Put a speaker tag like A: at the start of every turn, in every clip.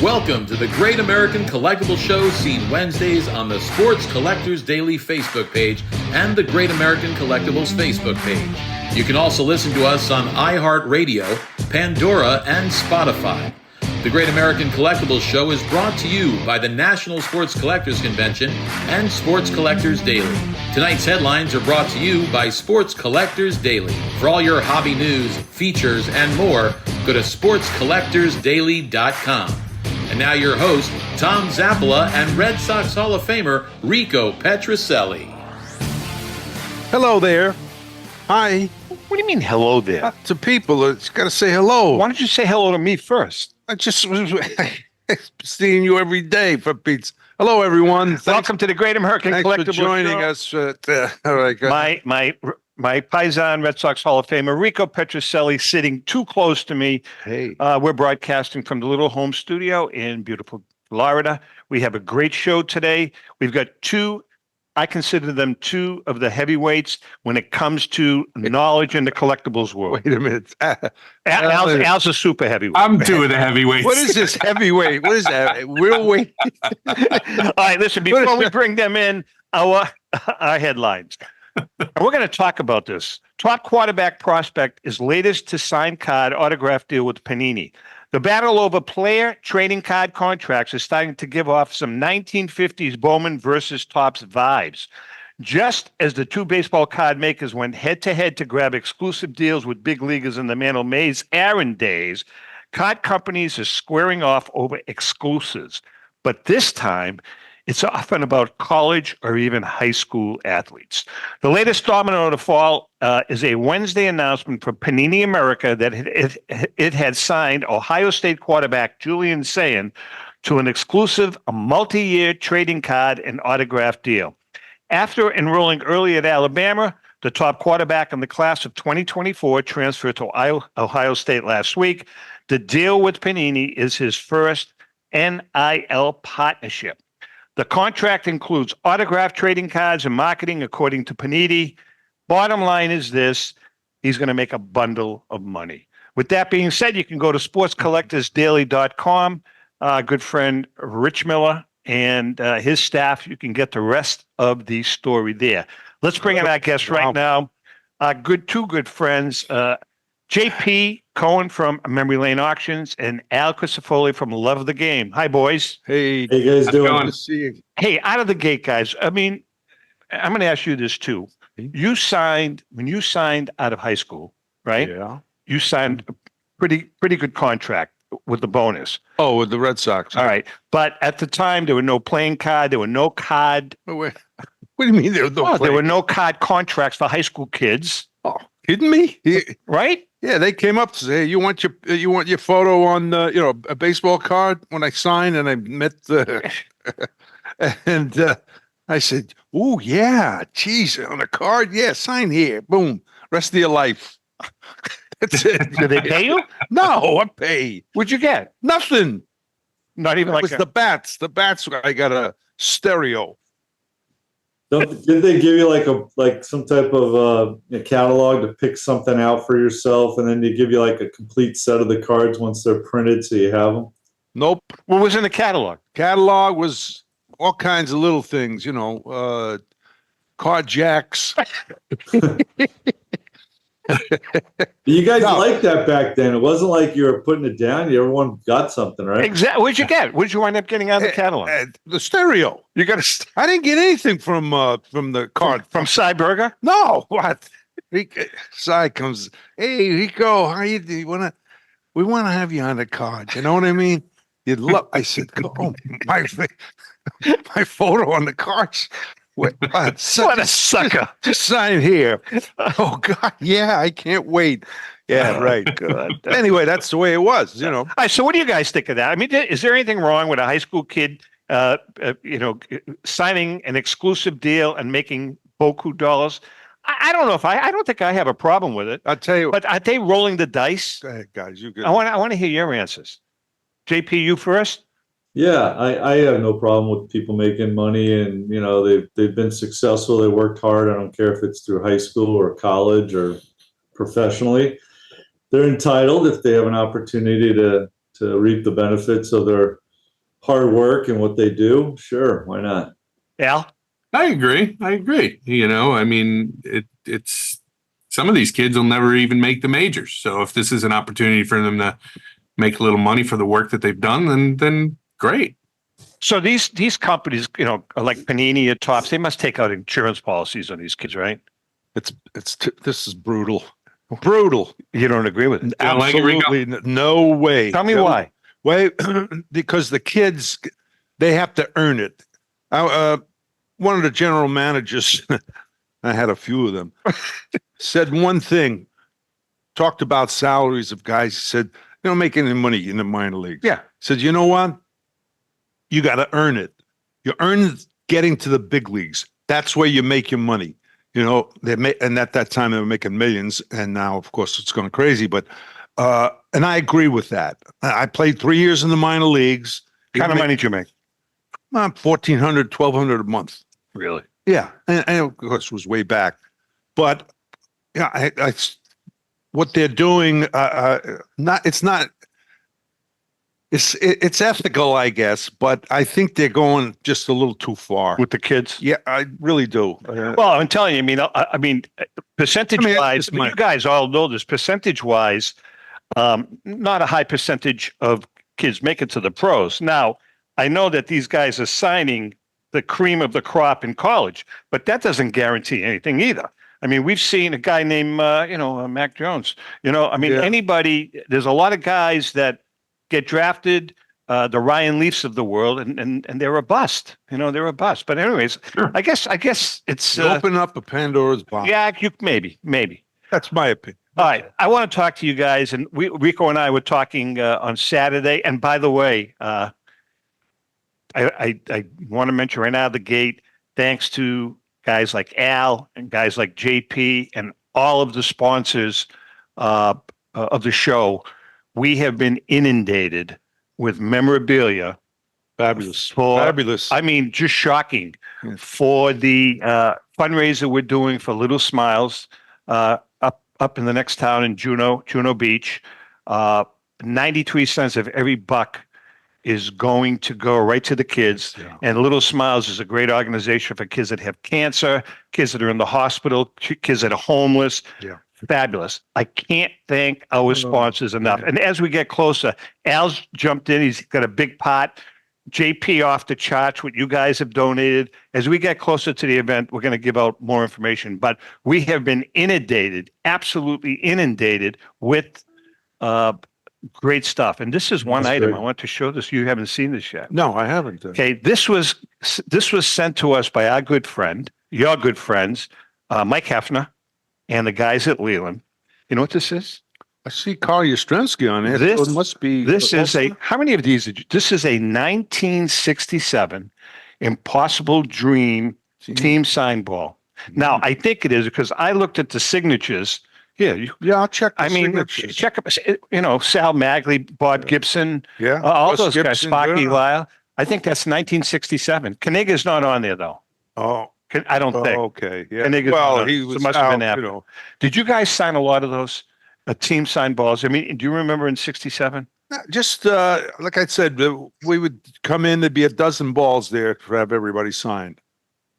A: Welcome to the Great American Collectibles Show, seen Wednesdays on the Sports Collectors Daily Facebook page and the Great American Collectibles Facebook page. You can also listen to us on iHeartRadio, Pandora, and Spotify. The Great American Collectibles Show is brought to you by the National Sports Collectors Convention and Sports Collectors Daily. Tonight's headlines are brought to you by Sports Collectors Daily. For all your hobby news, features, and more, go to sportscollectorsdaily.com. And now your host, Tom Zappola, and Red Sox Hall of Famer, Rico Petrocelli.
B: Hello there. Hi.
C: What do you mean, hello there?
B: To people, it's got to say hello.
C: Why don't you say hello to me first?
B: I just was seeing you every day, for Pete's. Hello, everyone.
C: Welcome to the Great American
B: Thanks
C: Collectibles
B: for joining
C: Show.
B: us. All right, go ahead.
C: My Paisan Red Sox Hall of Famer, Rico Petrocelli, sitting too close to me.
B: Hey.
C: We're broadcasting from the little home studio in beautiful Florida. We have a great show today. We've got I consider them two of the heavyweights when it comes to knowledge in the collectibles world.
B: Wait a minute.
C: Al's a super heavyweight.
D: I'm two of the heavyweights.
B: What is this heavyweight? What is that? Real weight?
C: All right, listen, before we bring them in, our headlines. And we're going to talk about this. Top quarterback prospect is latest to sign card autograph deal with Panini. The battle over player trading card contracts is starting to give off some 1950s Bowman versus Topps vibes. Just as the two baseball card makers went head-to-head to grab exclusive deals with big leaguers in the Mantle Mays Aaron days, card companies are squaring off over exclusives. But this time, it's often about college or even high school athletes. The latest domino to fall is a Wednesday announcement from Panini America that it had signed Ohio State quarterback Julian Sayin to an exclusive multi-year trading card and autograph deal. After enrolling early at Alabama, the top quarterback in the class of 2024 transferred to Ohio State last week. The deal with Panini is his first NIL partnership. The contract includes autograph trading cards and marketing, according to Panini. Bottom line is this: he's going to make a bundle of money. With that being said, you can go to sportscollectorsdaily.com. Good friend Rich Miller and his staff, you can get the rest of the story there. Let's bring in our guest right now. Two good friends, JP Cohen from Memory Lane Auctions and Al Crisifulli from Love of the Game. Hi, boys.
B: Hey.
D: Hey, guys, doing?
B: Good to see you.
C: Hey, out of the gate, guys. I mean, I'm going to ask you this too. When you signed out of high school, right?
B: Yeah.
C: You signed a pretty good contract with the bonus.
B: Oh, with the Red Sox.
C: All right. But at the time, there were no playing card. There were no card.
B: Wait, what do you mean there was no
C: There were no card contracts for high school kids.
B: Oh, kidding me?
C: Right?
B: Yeah, they came up to say, "Hey, you want your photo on a baseball card?" When I signed and I met and I said, "Oh yeah, geez, on a card, yeah, sign here, boom, rest of your life." That's it.
C: Did they pay you?
B: No, I pay.
C: What'd you get?
B: Nothing.
C: Not even
B: It
C: like
B: was the bats. The bats. I got a stereo.
E: Did they give you like some type of catalog to pick something out for yourself, and then they give you like a complete set of the cards once they're printed, so you have them?
B: Nope.
C: What was in the catalog?
B: Catalog was all kinds of little things, card jacks.
E: You guys liked that back then. It wasn't like you were putting it down. Everyone got something, right?
C: Exactly. What'd you get? What'd you wind up getting out of the catalog?
B: The stereo.
C: You got a
B: I didn't get anything from the card.
C: from Cy Burger?
B: No, what? Cy comes, "Hey, Rico, how you do? We want to have you on the card. You know what I mean? You'd love." I said, "Oh, my photo on the cards. What
C: a sucker!
B: Just sign here." Oh God, yeah, I can't wait. Yeah, right. Good. Anyway, that's the way it was.
C: All right. So, what do you guys think of that? I mean, is there anything wrong with a high school kid, signing an exclusive deal and making beaucoup dollars? I don't know if I don't think I have a problem with it.
B: I'll tell you.
C: But are they rolling the dice?
B: Go ahead, guys. You good?
C: I want to hear your answers. JP, you first.
E: Yeah, I have no problem with people making money, and they've been successful. They worked hard. I don't care if it's through high school or college or professionally. They're entitled, if they have an opportunity to reap the benefits of their hard work and what they do, sure, why not?
C: Al?
D: I agree. You know, I mean, it's some of these kids will never even make the majors. So if this is an opportunity for them to make a little money for the work that they've done, then great.
C: So these companies, you know, like Panini or Topps, they must take out insurance policies on these kids, right?
B: This is brutal. Brutal.
C: You don't agree with it?
D: don't like it, Rico?
B: Absolutely no way.
C: Tell me
B: No
C: why.
B: way. Because the kids, they have to earn it. One of the general managers, I had a few of them, said one thing, talked about salaries of guys. He said, "You don't make any money in the minor leagues."
C: Yeah.
B: Said, "You know what? You got to earn it. You earn getting to the big leagues. That's where you make your money." You know, and at that time they were making millions, and now, of course, it's going crazy. But and I agree with that. I played 3 years in the minor leagues.
C: What kind of money did you make?
B: $1,400, $1,200 a month.
C: Really?
B: Yeah, and of course, it was way back. But yeah, I what they're doing, it's ethical, I guess, but I think they're going just a little too far.
C: With the kids?
B: Yeah, I really do.
C: Well, I'm telling you, I mean, percentage-wise,
B: it's my-
C: you guys all know this. Percentage-wise, not a high percentage of kids make it to the pros. Now, I know that these guys are signing the cream of the crop in college, but that doesn't guarantee anything either. I mean, we've seen a guy named, Mac Jones. You know, I mean,
B: Yeah.
C: anybody. There's a lot of guys that get drafted, the Ryan Leafs of the world, and they're a bust. You know, they're a bust. But anyways,
D: Sure.
C: I guess it's
B: You open up a Pandora's box.
C: yeah, maybe.
B: That's my opinion.
C: All right, I want to talk to you guys, and Rico and I were talking on Saturday. And by the way, I want to mention right out of the gate, thanks to guys like Al and guys like JP and all of the sponsors of the show, we have been inundated with memorabilia.
B: Fabulous.
C: For,
B: Fabulous.
C: I mean, just shocking
B: Yeah.
C: for the fundraiser we're doing for Little Smiles up in the next town in Juno Beach. 93 cents of every buck is going to go right to the kids.
B: Yeah.
C: And Little Smiles is a great organization for kids that have cancer, kids that are in the hospital, kids that are homeless.
B: Yeah.
C: Fabulous. I can't thank our sponsors enough.
B: yeah.
C: And as we get closer, Al's jumped in. He's got a big pot. JP off the charts, what you guys have donated. As we get closer to the event, we're going to give out more information. But we have been inundated, absolutely inundated with great stuff. And this is one
E: That's
C: item
E: great.
C: I want to show this. You haven't seen this yet.
B: No, I haven't.
C: Okay, this was sent to us by our good friend, your good friends, Mike Hefner, and the guys at Leland. You know what this is?
B: I see Carl Yastrzemski on it.
C: This-
B: So it must be.
C: This is how many of these? This is a 1967 Impossible Dream team sign ball. Now, I think it is because I looked at the signatures. Here,
B: Yeah, I'll check. The
C: I mean,
B: signatures.
C: check up, Sal Magley, Bob Gibson,
B: Yeah,
C: all
B: Russ
C: those guys,
B: Gibson,
C: Sparky
B: yeah.
C: Lyle. I think that's 1967. Kaniga's not on there, though.
B: Oh,
C: I don't think.
B: okay. Yeah.
C: And they get-
B: Well,
C: so
B: he
C: it
B: was
C: must have been
B: out,
C: after. Did you guys sign a lot of those team sign balls? I mean, do you remember in 67?
B: Just like I said, we would come in. There'd be a dozen balls there to have everybody signed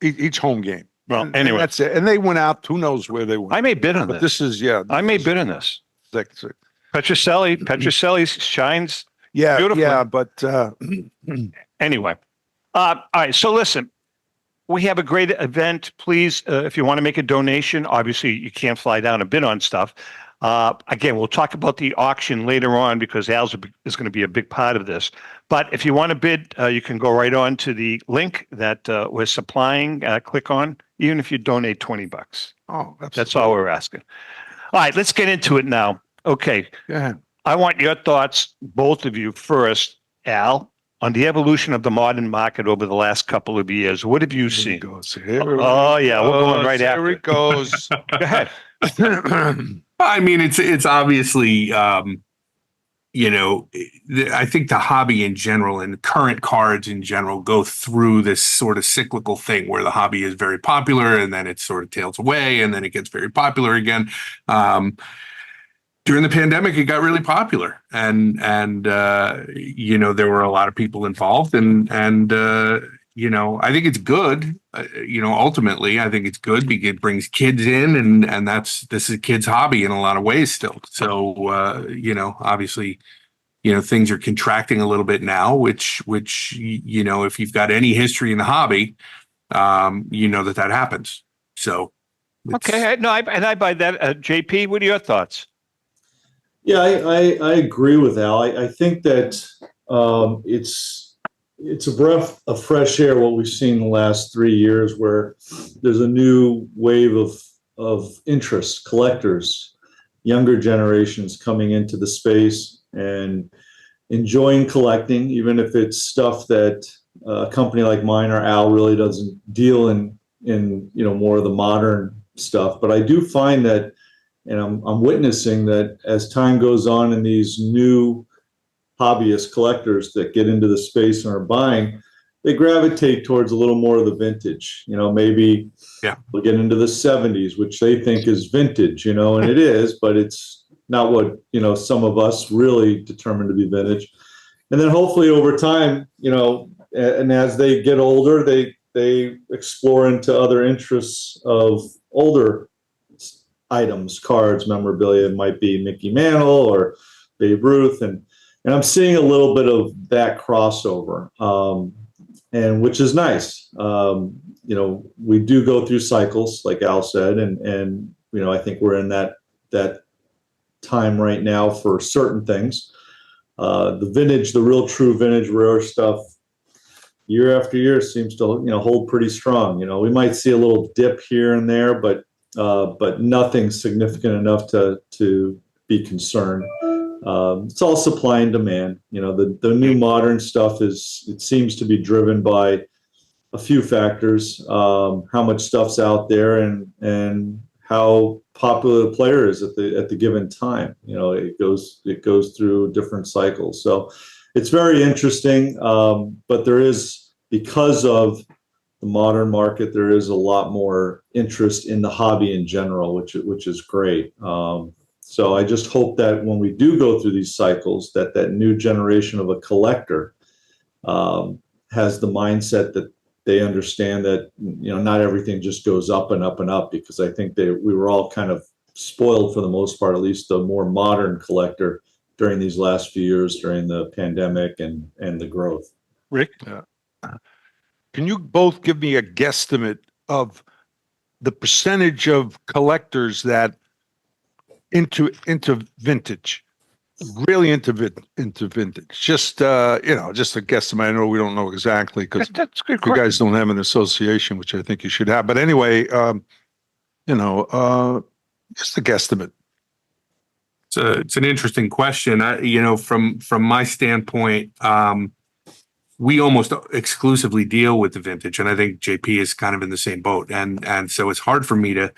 B: each home game.
C: Well,
B: And
C: anyway,
B: that's it. And they went out. Who knows where they went?
C: I may bid on
B: But
C: this.
B: this is
C: I may bid on this.
B: Six.
C: Petrocelli shines.
B: Yeah,
C: Beautiful.
B: yeah, but
C: Anyway, all right. So listen, we have a great event. Please, if you want to make a donation, obviously you can't fly down and bid on stuff. Again, we'll talk about the auction later on because Al's is going to be a big part of this. But if you want to bid, you can go right on to the link that we're supplying. Click on, even if you donate $20.
B: oh,
C: That's all we're asking. All right, let's get into it now. Okay,
B: Go ahead.
C: I want your thoughts, both of you first, Al, on the evolution of the modern market over the last couple of years. What have you
B: Here
C: seen?
B: it goes. Here
C: Oh, yeah, we're going right
B: here
C: after.
B: it goes.
C: Go ahead.
D: I mean, it's obviously, I think the hobby in general and current cards in general go through this sort of cyclical thing where the hobby is very popular and then it sort of tails away and then it gets very popular again. during the pandemic, it got really popular, and there were a lot of people involved, and I think it's good. Ultimately, I think it's good because it brings kids in, and this is a kid's hobby in a lot of ways still. So obviously, things are contracting a little bit now, which if you've got any history in the hobby, that happens. So
C: okay, I buy that. JP, what are your thoughts?
E: Yeah, I agree with Al. I think that it's a breath of fresh air what we've seen the last 3 years, where there's a new wave of interest, collectors, younger generations coming into the space and enjoying collecting, even if it's stuff that a company like mine or Al really doesn't deal in more of the modern stuff. But I do find that, and I'm witnessing that as time goes on and these new hobbyist collectors that get into the space and are buying, they gravitate towards a little more of the vintage. Maybe we'll get into the 70s, which they think is vintage, and it is, but it's not what, some of us really determine to be vintage. And then hopefully over time, and as they get older, they explore into other interests of older items, cards, memorabilia. It might be Mickey Mantle or Babe Ruth, and I'm seeing a little bit of that crossover, and which is nice. We do go through cycles, like Al said, and I think we're in that time right now for certain things. The real true vintage rare stuff, year after year seems to hold pretty strong. We might see a little dip here and there, but nothing significant enough to be concerned. It's all supply and demand. The new modern stuff it seems to be driven by a few factors: how much stuff's out there, and how popular the player is at the given time. It goes through different cycles. So it's very interesting. But there is, because of the modern market, there is a lot more interest in the hobby in general, which is great. So I just hope that when we do go through these cycles, that new generation of a collector has the mindset that they understand that not everything just goes up and up and up, because I think we were all kind of spoiled for the most part, at least the more modern collector, during these last few years during the pandemic and the growth.
C: Rick?
B: Can you both give me a guesstimate of the percentage of collectors that into vintage, really into vintage? Just just a guesstimate. I know we don't know exactly because
C: That's good.
B: you guys don't have an association, which I think you should have. But anyway, just a guesstimate.
D: It's an interesting question. From my standpoint, we almost exclusively deal with the vintage, and I think JP is kind of in the same boat. And so it's hard for me to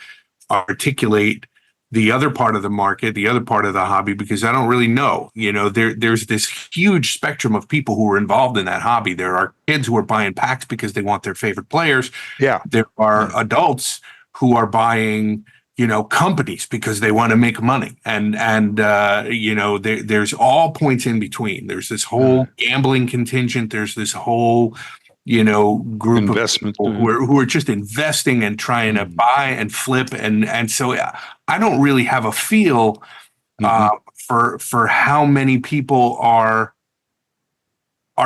D: articulate the other part of the market, the other part of the hobby, because I don't really know. There's this huge spectrum of people who are involved in that hobby. There are kids who are buying packs because they want their favorite players.
B: Yeah.
D: There are adults who are buying companies because they want to make money, and there's all points in between. There's this whole gambling contingent. There's this whole group
B: Investment
D: of people who are just investing and trying to buy and flip, and so I don't really have a feel for how many people are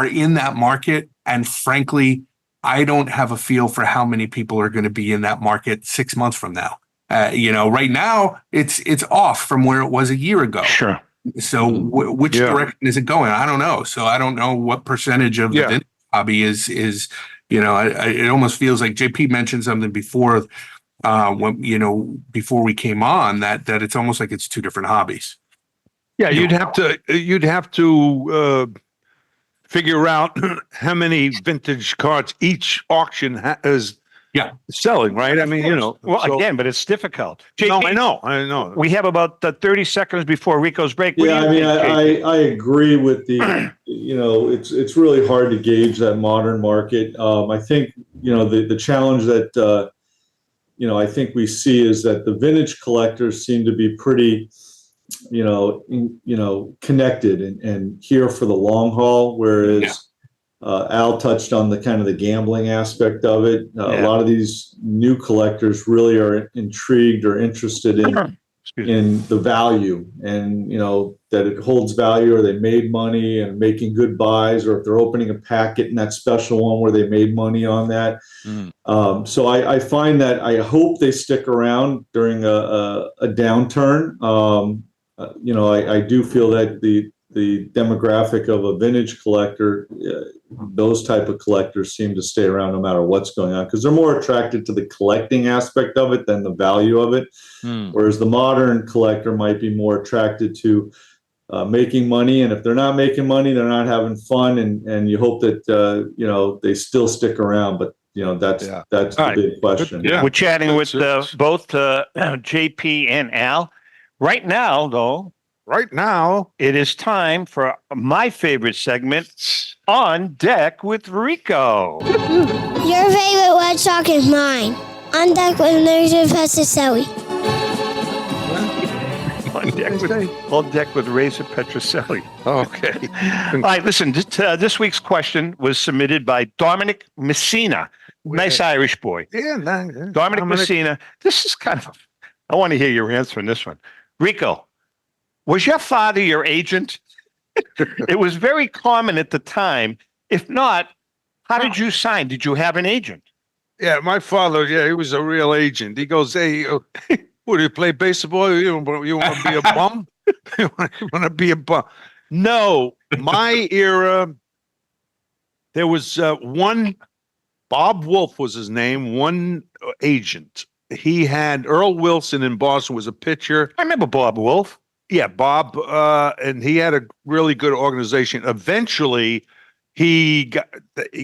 D: in that market, and frankly, I don't have a feel for how many people are going to be in that market 6 months from now. Right now it's off from where it was a year ago.
C: Sure.
D: So which direction is it going? I don't know. So I don't know what percentage of the vintage hobby is. It almost feels like JP mentioned something before, before we came on, that it's almost like it's two different hobbies.
B: Yeah, you'd have to figure out how many vintage cards each auction is selling, right? I mean,
C: again, but it's difficult.
B: No, I know.
C: We have about 30 seconds before Rico's break.
E: Yeah, I mean, I agree with the, it's really hard to gauge that modern market. I think, the challenge that, I think we see is that the vintage collectors seem to be pretty connected and here for the long haul. Whereas Al touched on the kind of the gambling aspect of it. A lot of these new collectors really are intrigued or interested in the value, and that it holds value, or they made money and making good buys, or if they're opening a packet in that special one where they made money on that. So I find that I hope they stick around during a downturn. I do feel that the demographic of a vintage collector, those type of collectors seem to stay around no matter what's going on, because they're more attracted to the collecting aspect of it than the value of it. Whereas the modern collector might be more attracted to making money, and if they're not making money, they're not having fun, and you hope that they still stick around. But that's the big question.
C: We're chatting with both JP and Al. Right now, though, it is time for my favorite segment, On Deck with Rico.
F: Your favorite Red Sox is mine. On Deck with Razor Petroselli.
C: On deck with Razor Petroselli.
B: Okay.
C: All right, listen, this week's question was submitted by Dominic Messina. Nice Irish boy.
B: Yeah,
C: Dominic Messina. This is I want to hear your answer on this one. Rico, was your father your agent? It was very common at the time. If not, how did you sign? Did you have an agent?
B: Yeah, my father, he was a real agent. He goes, hey, what, do you play baseball? You want to be a bum? You want to be a bum? No, my era, there was one, Bob Wolf was his name, one agent. He had Earl Wilson in Boston, was a pitcher.
C: I remember Bob Wolf.
B: Yeah, Bob, and he had a really good organization. Eventually, he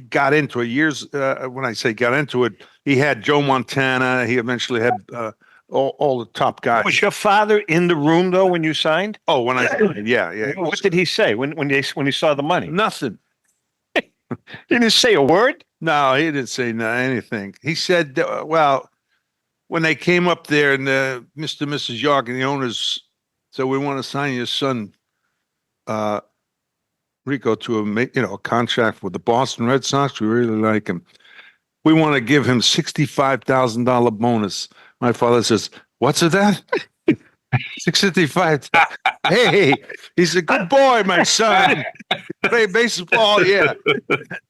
B: got into it. Years, when I say got into it, he had Joe Montana. He eventually had all the top guys.
C: Was your father in the room though when you signed?
B: Oh, when I signed, yeah.
C: What did he say when he saw the money?
B: Nothing.
C: He didn't say a word?
B: No, he didn't say anything. He said, well, when they came up there, and Mr. and Mrs. York and the owners said, we want to sign your son, Rico, to a contract with the Boston Red Sox. We really like him. We want to give him $65,000 bonus. My father says, what's that? 65. Hey, he's a good boy, my son. Play baseball, yeah.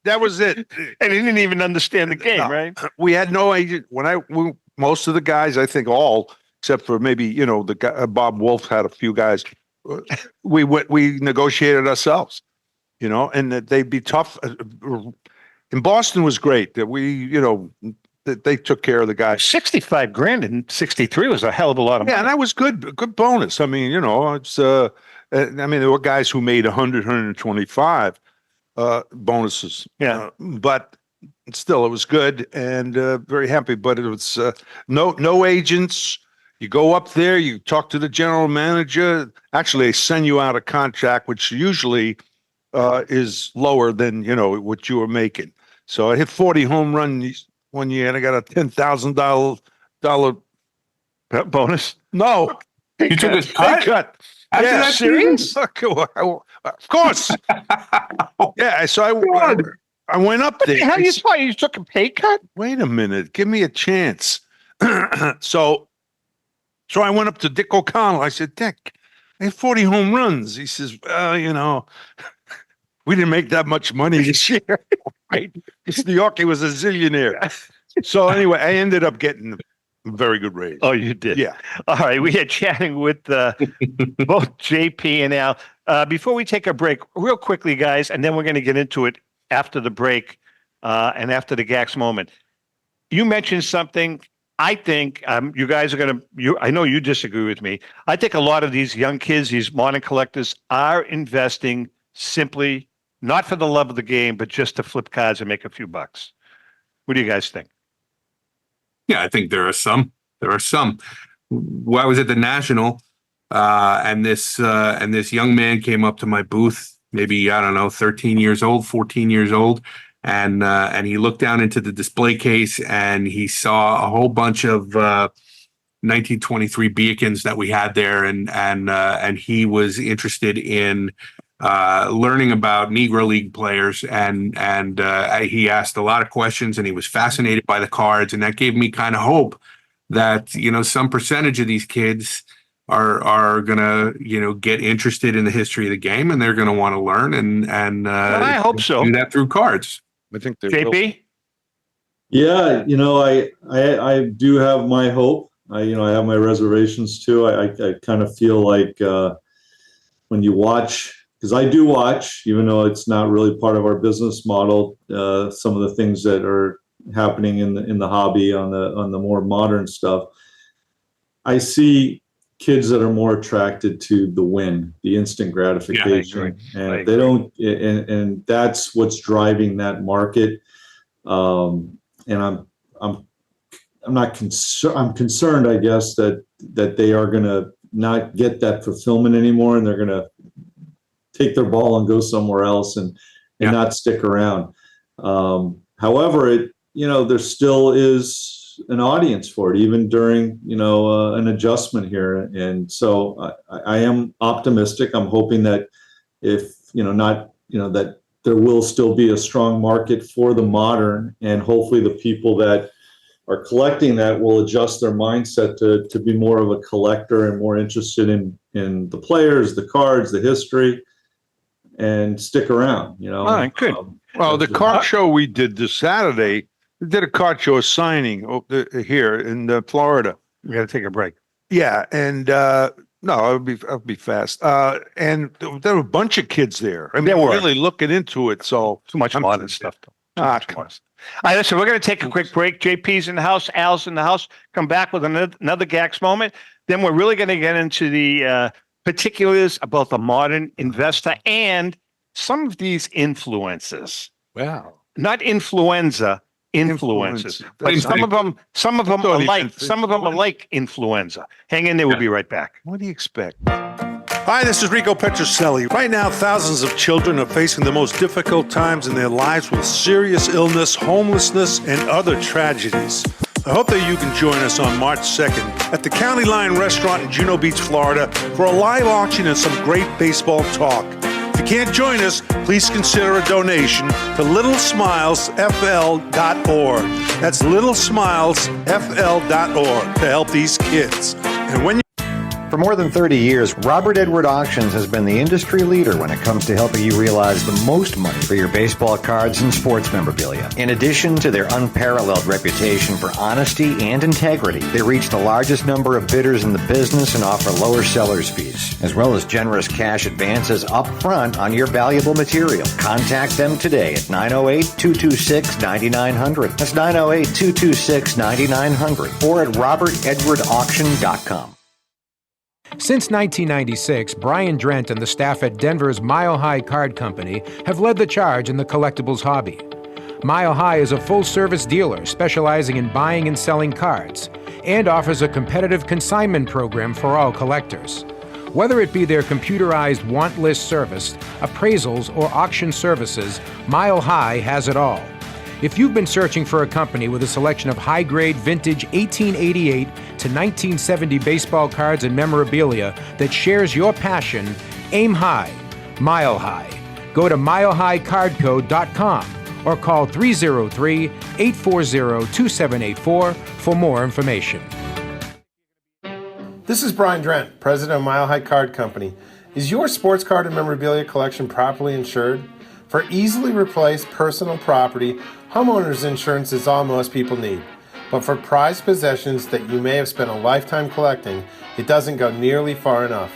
B: That was it.
C: And he didn't even understand the game, right?
B: We had no agent. Most of the guys, I think all, except for maybe, the guy, Bob Wolf had a few guys. We negotiated ourselves, and that they'd be tough. In Boston was great that they took care of the guys.
C: 65 grand in 63 was a hell of a lot of money.
B: Yeah, and that was good bonus. I mean, it's there were guys who made 100, 125 bonuses.
C: Yeah.
B: But still, it was good and very happy. But it was no agents. You go up there, you talk to the general manager. Actually, they send you out a contract, which usually is lower than what you were making. So I hit 40 home runs one year, and I got a $10,000
C: bonus.
B: No,
D: You took his cut?
B: cut.
D: After
B: Yeah,
D: that
B: serious? Of course. Yeah, so I went up there.
C: How you took a pay cut?
B: Wait a minute, give me a chance. So I went up to Dick O'Connell. I said, Dick, I had 40 home runs. He says, well, we didn't make that much money this year. Right? It's New York. He was a zillionaire. So anyway, I ended up getting a very good raise.
C: Oh, you did?
B: Yeah.
C: All right. We are chatting with both JP and Al. Before we take a break, real quickly, guys, and then we're going to get into it after the break and after the Gax moment. You mentioned something. I think you guys are going to, I know you disagree with me. I think a lot of these young kids, these modern collectors, are investing simply not for the love of the game, but just to flip cards and make a few bucks. What do you guys think?
D: Yeah, I think there are some. Well, I was at the National, and this young man came up to my booth, maybe, I don't know, 13 years old, 14 years old. And he looked down into the display case and he saw a whole bunch of 1923 Beacons that we had there, and he was interested in learning about Negro League players, and he asked a lot of questions, and he was fascinated by the cards, and that gave me kind of hope that some percentage of these kids are gonna get interested in the history of the game, and they're gonna want to learn, and
C: I hope so.
D: do that through cards.
B: I think they will.
C: JP?
E: Yeah, I do have my hope. I have my reservations too. I kind of feel like when you watch, because I do watch, even though it's not really part of our business model, some of the things that are happening in the hobby on the more modern stuff. I see kids that are more attracted to the win, the instant gratification, and they don't, and that's what's driving that market. And I'm not concerned. I'm concerned, I guess, that they are going to not get that fulfillment anymore, and they're going to take their ball and go somewhere else and not stick around. However, there still is an audience for it, even during an adjustment here, and so I am optimistic. I'm hoping that that there will still be a strong market for the modern, and hopefully the people that are collecting that will adjust their mindset to be more of a collector and more interested in the players, the cards, the history, and stick around.
C: All right, good.
B: Well, the card show we did this Saturday, we did a card show signing here in Florida.
C: We got to take a break.
B: Yeah, and no, I'll be fast. And there were a bunch of kids there. I mean,
C: There were.
B: really looking into it. So
C: Too much modern stuff, though. All right, listen, we're going to take a quick break. JP's in the house. Al's in the house. Come back with another Gax moment. Then we're really going to get into the particulars about the modern investor and some of these influences.
B: wow,
C: Not influenza, influences. But some of them are like influenza. Hang in there. We'll be right back.
B: what do you expect?
G: Hi, this is Rico Petrocelli. Right now, thousands of children are facing the most difficult times in their lives with serious illness, homelessness, and other tragedies. I hope that you can join us on March 2nd at the County Line Restaurant in Juno Beach, Florida, for a live auction and some great baseball talk. If you can't join us, please consider a donation to littlesmilesfl.org. That's littlesmilesfl.org to help these kids. And when
H: For more than 30 years, Robert Edward Auctions has been the industry leader when it comes to helping you realize the most money for your baseball cards and sports memorabilia. In addition to their unparalleled reputation for honesty and integrity, they reach the largest number of bidders in the business and offer lower seller's fees, as well as generous cash advances up front on your valuable material. Contact them today at 908-226-9900. That's 908-226-9900 or at robertedwardauction.com.
I: Since 1996, Brian Drent and the staff at Denver's Mile High Card Company have led the charge in the collectibles hobby. Mile High is a full-service dealer specializing in buying and selling cards and offers a competitive consignment program for all collectors. Whether it be their computerized want list service, appraisals, or auction services, Mile High has it all. If you've been searching for a company with a selection of high-grade vintage 1888 to 1970 baseball cards and memorabilia that shares your passion, aim high, mile high. Go to milehighcardco.com or call 303-840-2784 for more information.
J: This is Brian Drent, president of Mile High Card Company. Is your sports card and memorabilia collection properly insured? For easily replaced personal property, homeowners insurance is all most people need. But for prized possessions that you may have spent a lifetime collecting, it doesn't go nearly far enough.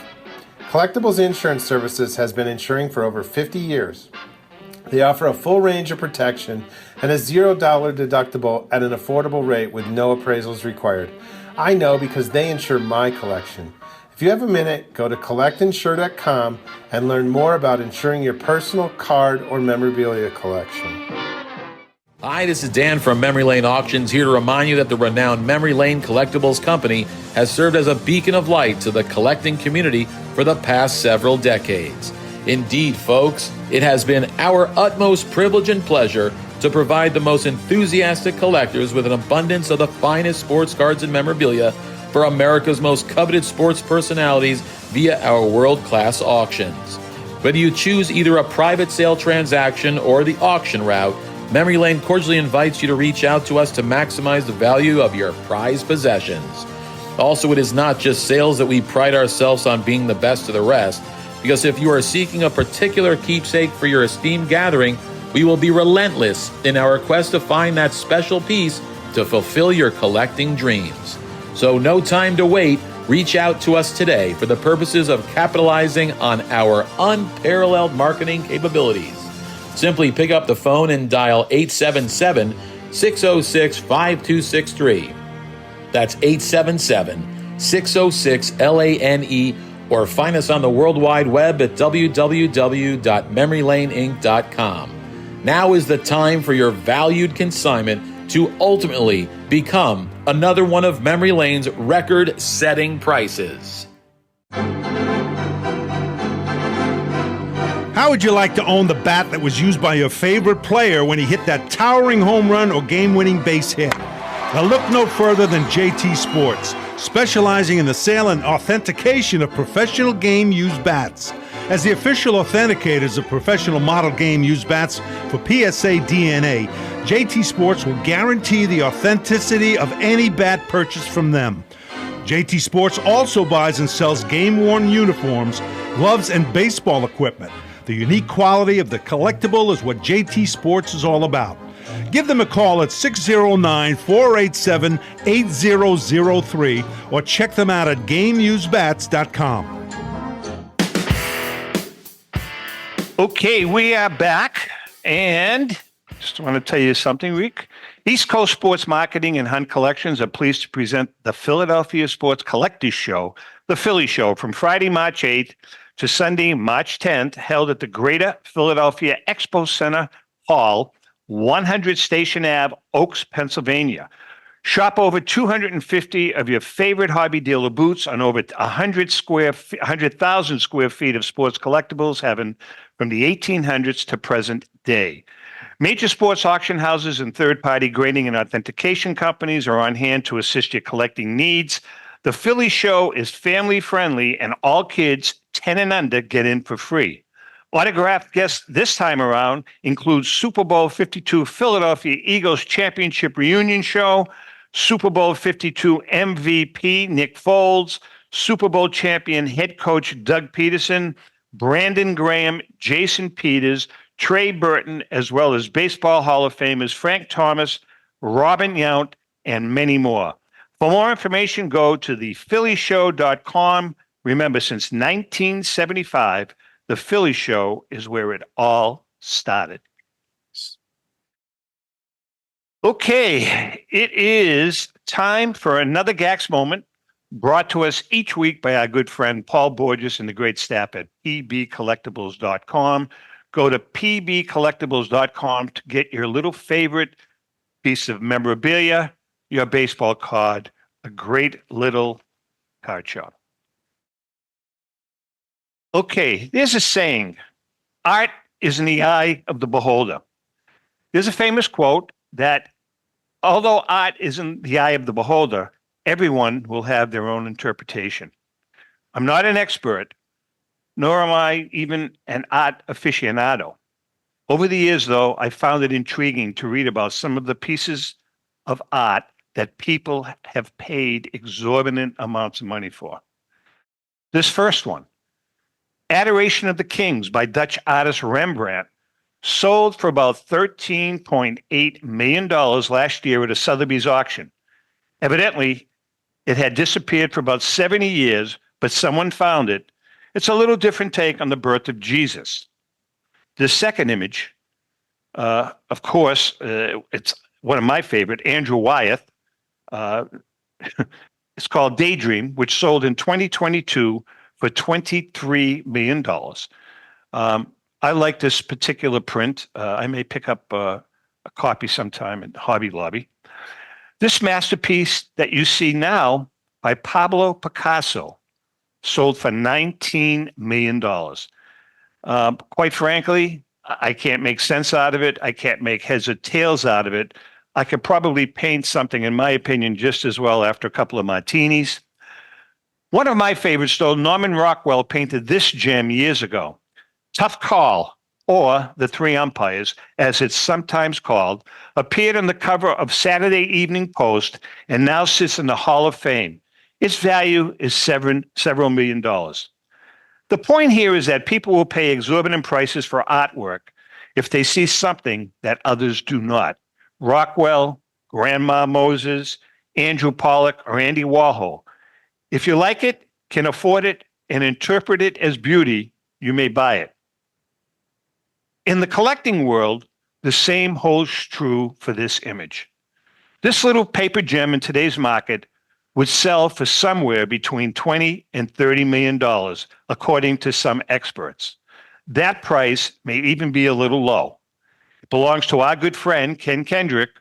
J: Collectables Insurance Services has been insuring for over 50 years. They offer a full range of protection and a $0 deductible at an affordable rate with no appraisals required. I know because they insure my collection. If you have a minute, go to collectinsure.com and learn more about insuring your personal card or memorabilia collection.
A: Hi, this is Dan from Memory Lane Auctions, here to remind you that the renowned Memory Lane Collectibles Company has served as a beacon of light to the collecting community for the past several decades. Indeed, folks, it has been our utmost privilege and pleasure to provide the most enthusiastic collectors with an abundance of the finest sports cards and memorabilia for America's most coveted sports personalities via our world-class auctions. Whether you choose either a private sale transaction or the auction route, Memory Lane cordially invites you to reach out to us to maximize the value of your prized possessions. Also, it is not just sales that we pride ourselves on being the best of the rest, because if you are seeking a particular keepsake for your esteemed gathering, we will be relentless in our quest to find that special piece to fulfill your collecting dreams. So no time to wait. Reach out to us today for the purposes of capitalizing on our unparalleled marketing capabilities. Simply pick up the phone and dial 877-606-5263. That's 877-606-LANE, or find us on the World Wide Web at www.memorylaneinc.com. Now is the time for your valued consignment to ultimately become another one of Memory Lane's record-setting prices.
G: How would you like to own the bat that was used by your favorite player when he hit that towering home run or game-winning base hit? Now look no further than JT Sports, specializing in the sale and authentication of professional game-used bats. As the official authenticators of professional model game-used bats for PSA DNA, JT Sports will guarantee the authenticity of any bat purchased from them. JT Sports also buys and sells game-worn uniforms, gloves, and baseball equipment. The unique quality of the collectible is what JT Sports is all about. Give them a call at 609-487-8003 or check them out at GameUseBats.com.
C: Okay, we are back, and just want to tell you something, Rick. East Coast Sports Marketing and Hunt Collections are pleased to present the Philadelphia Sports Collectors Show, the Philly Show, from Friday, March 8th to Sunday, March 10th, held at the Greater Philadelphia Expo Center Hall, 100 Station Ave, Oaks, Pennsylvania. Shop over 250 of your favorite hobby dealer booths on over 100,000 square feet of sports collectibles, having from the 1800s to present day. Major sports auction houses and third-party grading and authentication companies are on hand to assist your collecting needs. The Philly Show is family-friendly, and all kids 10 and under get in for free. Autographed guests this time around include Super Bowl 52 Philadelphia Eagles Championship Reunion Show, Super Bowl 52 MVP Nick Foles, Super Bowl champion head coach Doug Peterson, Brandon Graham, Jason Peters, Trey Burton, as well as Baseball Hall of Famers Frank Thomas, Robin Yount, and many more. For more information, go to thephillyshow.com. Remember, since 1975, the Philly Show is where it all started. Okay, it is time for another GAX moment, brought to us each week by our good friend Paul Borges and the great staff at pbcollectibles.com. Go to pbcollectibles.com to get your little favorite piece of memorabilia, your baseball card, a great little card shop. Okay, there's a saying, art is in the eye of the beholder. There's a famous quote that although art is in the eye of the beholder, everyone will have their own interpretation. I'm not an expert, nor am I even an art aficionado. Over the years, though, I found it intriguing to read about some of the pieces of art that people have paid exorbitant amounts of money for. This first one, Adoration of the Kings by Dutch artist Rembrandt, sold for about $13.8 million last year at a Sotheby's auction. Evidently, it had disappeared for about 70 years, but someone found it. It's a little different take on the birth of Jesus. The second image, of course, it's one of my favorite, Andrew Wyeth. It's called Daydream, which sold in 2022 for $23 million. I like this particular print. I may pick up a copy sometime at Hobby Lobby. This masterpiece that you see now by Pablo Picasso sold for $19 million. Quite frankly, I can't make sense out of it. I can't make heads or tails out of it, I could probably paint something, in my opinion, just as well after a couple of martinis. One of my favorites, though, Norman Rockwell painted this gem years ago. Tough Call, or The Three Umpires, as it's sometimes called, appeared on the cover of Saturday Evening Post and now sits in the Hall of Fame. Its value is several $1 million. The point here is that people will pay exorbitant prices for artwork if they see something that others do not. Rockwell, Grandma Moses, Andrew Pollock, or Andy Warhol. If you like it, can afford it, and interpret it as beauty, you may buy it. In the collecting world, the same holds true for this image. This little paper gem in today's market would sell for somewhere between $20 and $30 million, according to some experts. That price may even be a little low. It belongs to our good friend, Ken Kendrick,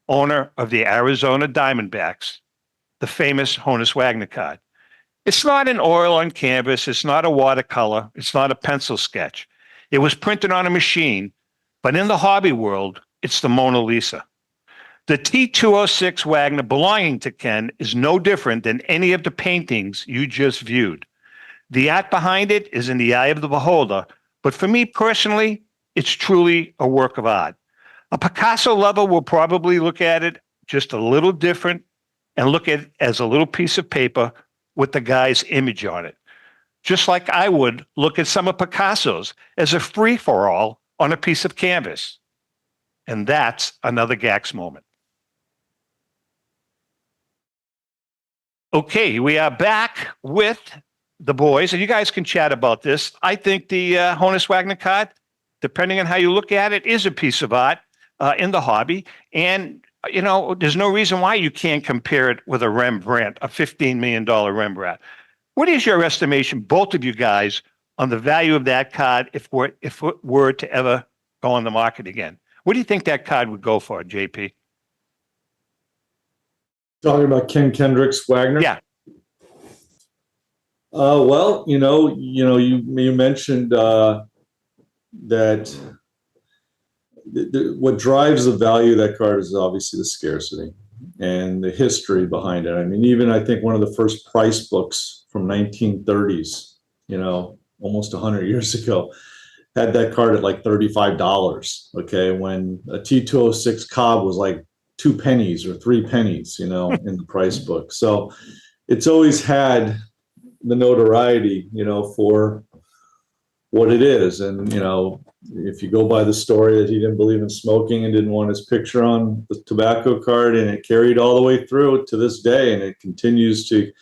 C: owner of the Arizona Diamondbacks, the famous Honus Wagner card. It's not an oil on canvas. It's not a watercolor. It's not a pencil sketch. It was printed on a machine, but in the hobby world, it's the Mona Lisa. The T206 Wagner belonging to Ken is no different than any of the paintings you just viewed. The art behind it is in the eye of the beholder, but for me personally, it's truly a work of art. A Picasso lover will probably look at it just a little different and look at it as a little piece of paper with the guy's image on it. Just like I would look at some of Picasso's as a free-for-all on a piece of canvas. And that's another Gax moment. Okay, we are back with the boys, and you guys can chat about this. I think the Honus Wagner card, depending on how you look at it, is a piece of art in the hobby. And, you know, there's no reason why you can't compare it with a Rembrandt, a $15 million Rembrandt. What is your estimation, both of you guys, on the value of that card if it were to ever go on the market again? What do you think that card would go for, JP?
E: Talking about Ken Kendrick's Wagner?
C: Yeah.
E: Well, you mentioned that what drives the value of that card is obviously the scarcity and the history behind it. I mean, even I think one of the first price books from 1930s, almost 100 years ago, had that card at like $35. Okay, when a T206 Cobb was like 2 pennies or 3 pennies, in the price book. So it's always had the notoriety, for what it is. And, if you go by the story that he didn't believe in smoking and didn't want his picture on the tobacco card, and it carried all the way through to this day, and it continues to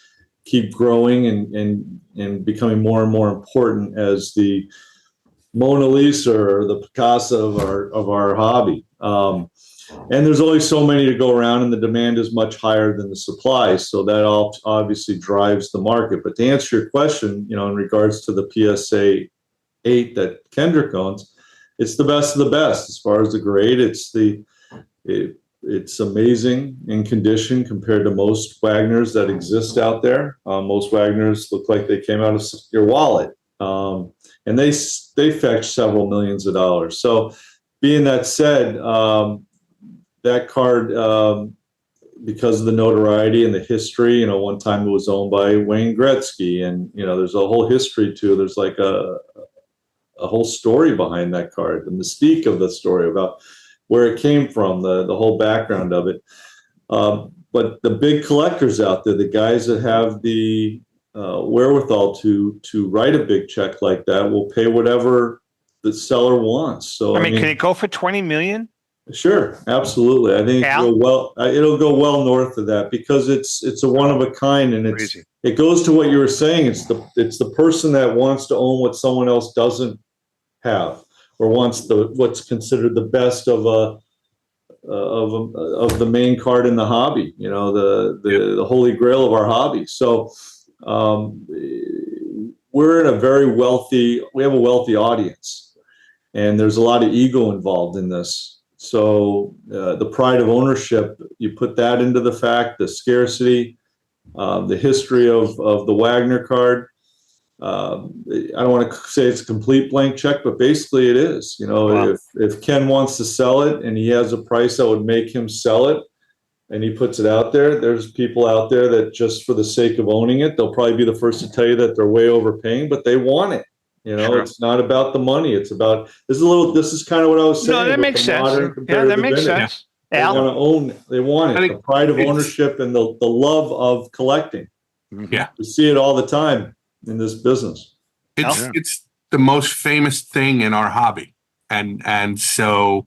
E: keep growing and becoming more and more important as the Mona Lisa or the Picasso of our hobby. And there's only so many to go around, and the demand is much higher than the supply. So that all obviously drives the market. But to answer your question, in regards to the PSA 8 that Kendrick owns, it's the best of the best as far as the grade. It's amazing in condition compared to most Wagners that exist out there. Most Wagners look like they came out of your wallet, and they fetch several millions of dollars. So, being that said, that card, because of the notoriety and the history, one time it was owned by Wayne Gretzky, and there's a whole history to it. There's like a whole story behind that card, the mystique of the story about where it came from, the whole background of it. But the big collectors out there, the guys that have the wherewithal to write a big check like that, will pay whatever the seller wants. So
C: I mean, can it go for 20 million?
E: Sure, absolutely. I think it'll go well north of that, because it's a one of a kind, and it goes to what you were saying. It's the person that wants to own what someone else doesn't have, or wants what's considered the best of the main card in the hobby. The holy grail of our hobby. So we're in we have a wealthy audience, and there's a lot of ego involved in this. So the pride of ownership, you put that into the fact, the scarcity, the history of the Wagner card. I don't want to say it's a complete blank check, but basically it is.
C: Wow.
E: If Ken wants to sell it and he has a price that would make him sell it, and he puts it out there, there's people out there that just for the sake of owning it, they'll probably be the first to tell you that they're way overpaying, but they want it.
C: Sure.
E: It's not about the money. It's about this is kind of what I was saying.
C: No, that
E: with
C: makes
E: the
C: sense.
E: modern
C: Yeah,
E: compared
C: that
E: to
C: makes
E: vintage.
C: sense.
E: They
C: Al?
E: want to own. They want
D: I
E: it.
D: think
E: The pride of
D: it's-
E: ownership and the love of collecting.
D: Yeah.
E: We see it all the time in this business.
D: It's the most famous thing in our hobby. And so,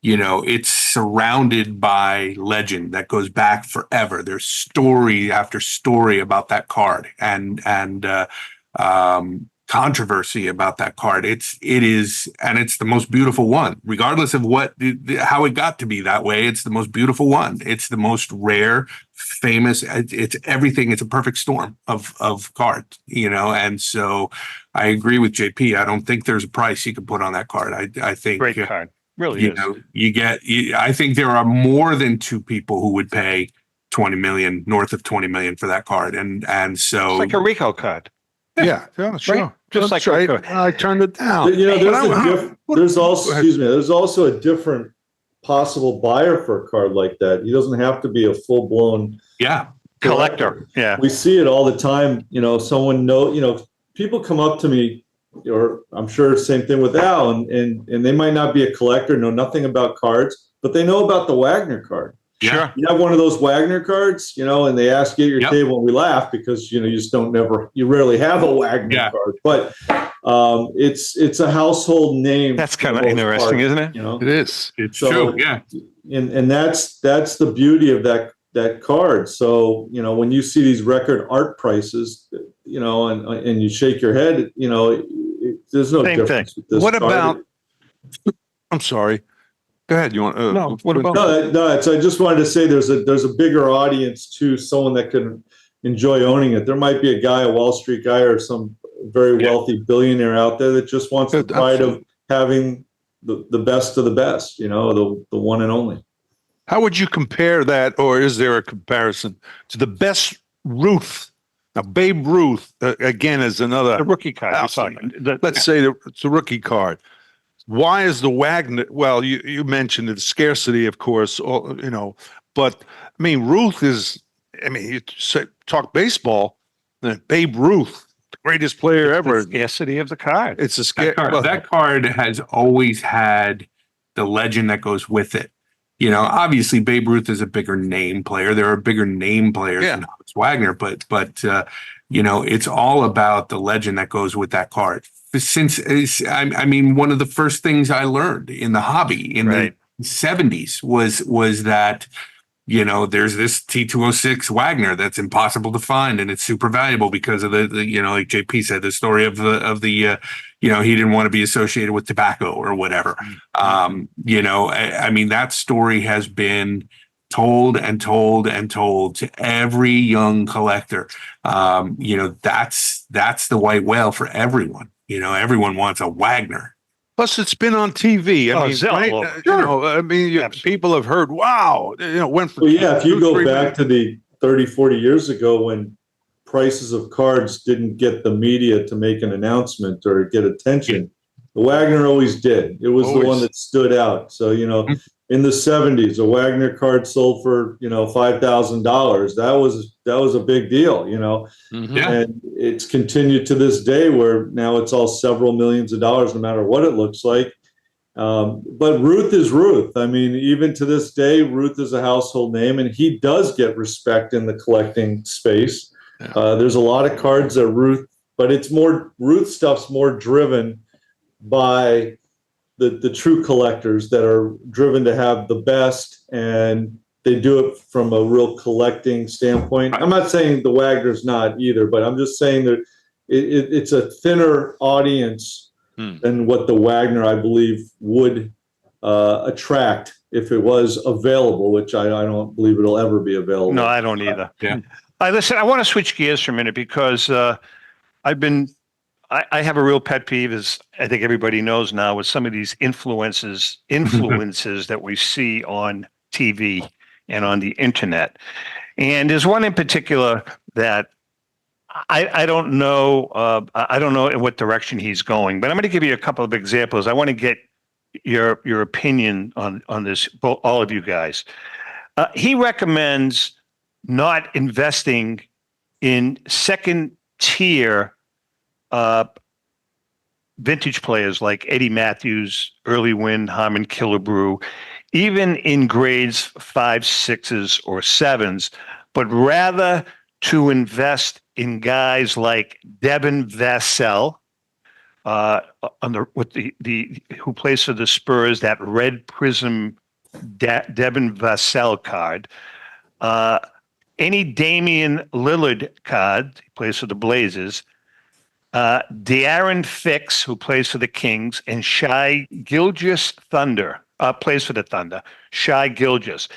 D: it's surrounded by legend that goes back forever. There's story after story about that card and controversy about that card. It is, and it's the most beautiful one, regardless of how it got to be that way. It's the most beautiful one. It's the most rare, famous. It's everything. It's a perfect storm of cards, and so I agree with JP. I don't think there's a price you can put on that card. I think
C: Great card. Really is.
D: I think there are more than two people who would pay 20 million, north of 20 million for that card. And so
C: It's like a Rico card.
B: Yeah, sure.
C: Right? Just
B: That's
C: like
B: right. I turned it down.
E: There's also a different possible buyer for a card like that. He doesn't have to be a full blown
C: collector. Yeah.
E: We see it all the time. People come up to me, or I'm sure same thing with Al, and they might not be a collector, know nothing about cards, but they know about the Wagner card.
C: Sure.
E: You have one of those Wagner cards, and they ask you at your table, and we laugh because you just you rarely have a Wagner card, but it's a household name.
C: That's kind of interesting, isn't it?
B: It is.
D: It's true. Yeah.
E: And that's the beauty of that card. So, when you see these record art prices, and you shake your head, there's no
C: Same
E: difference with this
B: What
E: card.
B: about? I'm sorry. Go ahead. You want?
C: No. What about?
E: No. I just wanted to say there's a bigger audience to someone that can enjoy owning it. There might be a guy, a Wall Street guy, or some very wealthy billionaire out there that just wants the pride of having the best of the best. The one and only.
B: How would you compare that, or is there a comparison to the best Ruth? Now, Babe Ruth again is another
C: The rookie card.
B: Let's say it's a rookie card. Why is the Wagner? Well, you mentioned the scarcity, of course, but I mean, Ruth is. I mean, you talk baseball, Babe Ruth, the greatest player ever.
C: The scarcity of the card.
B: It's a
D: That card has always had the legend that goes with it. Obviously Babe Ruth is a bigger name player. There are bigger name players than Alex Wagner, but it's all about the legend that goes with that card. One of the first things I learned in the hobby in the 70s was that, there's this T206 Wagner that's impossible to find, and it's super valuable because of the like JP said, the story of the he didn't want to be associated with tobacco or whatever. That story has been told and told and told to every young collector. That's the white whale for everyone. Everyone wants a Wagner.
B: Plus, it's been on TV. People have heard, wow, went from.
E: Well, yeah, if you go back to the 30, 40 years ago when prices of cards didn't get the media to make an announcement or get attention, the Wagner always did. It was the one that stood out. So, in the 70s, a Wagner card sold for, $5,000. That was a big deal, and it's continued to this day where now it's all several millions of dollars, no matter what it looks like. But Ruth is Ruth. I mean, even to this day, Ruth is a household name, and he does get respect in the collecting space. There's a lot of cards that Ruth stuff's more driven by the true collectors that are driven to have the best, and they do it from a real collecting standpoint. I'm not saying the Wagner's not either, but I'm just saying that it's a thinner audience than what the Wagner, I believe, would attract if it was available, which I don't believe it'll ever be available.
C: No, I don't either. Listen, I want to switch gears for a minute because I have a real pet peeve, as I think everybody knows now, with some of these influences that we see on TV and on the internet. And there's one in particular that I don't know. I don't know in what direction he's going, but I'm going to give you a couple of examples. I want to get your opinion on this, all of you guys. He recommends not investing in second tier vintage players like Eddie Matthews, Early Wynn, Harmon Killebrew, even in grades 5, 6s, or 7s, but rather to invest in guys like Devin Vassell, who plays for the Spurs, that red prism Devin Vassell card. Any Damian Lillard card, he plays for the Blazers. De'Aaron Fix, who plays for the Kings, and Shai Gilgeous plays for the Thunder. Shai Gilgeous.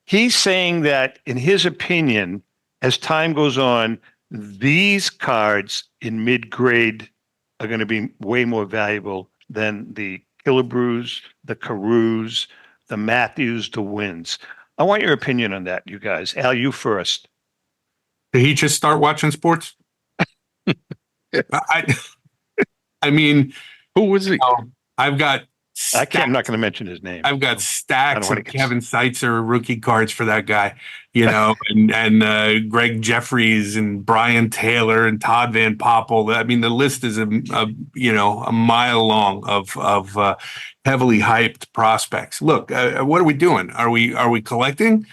C: He's saying that, in his opinion, as time goes on, these cards in mid-grade are going to be way more valuable than the Killebrews, the Carews, the Matthews, the Wins. I want your opinion on that, you guys. Al, you first.
D: Did he just start watching sports? I mean,
B: who was he?
D: I've got.
C: I'm not going to mention his name.
D: I've got stacks of Kevin Seitzer rookie cards for that guy, and Greg Jeffries and Brian Taylor and Todd Van Poppel. I mean, the list is a mile long of heavily hyped prospects. Look, what are we doing? Are we collecting,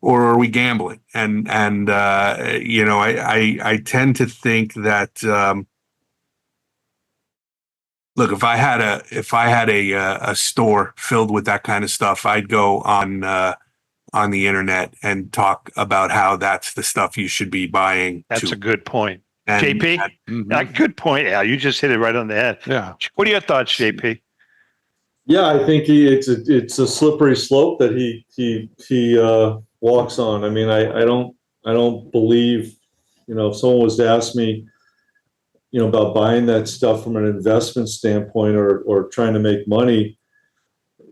D: or are we gambling? And I tend to think that. Look, if I had a store filled with that kind of stuff, I'd go on the internet and talk about how that's the stuff you should be buying.
C: That's a good point, JP. Good point, Al. You just hit it right on the head.
B: Yeah.
C: What are your thoughts, JP?
E: Yeah, I think it's a slippery slope that he walks on. I mean, I don't believe, if someone was to ask me, about buying that stuff from an investment standpoint or trying to make money,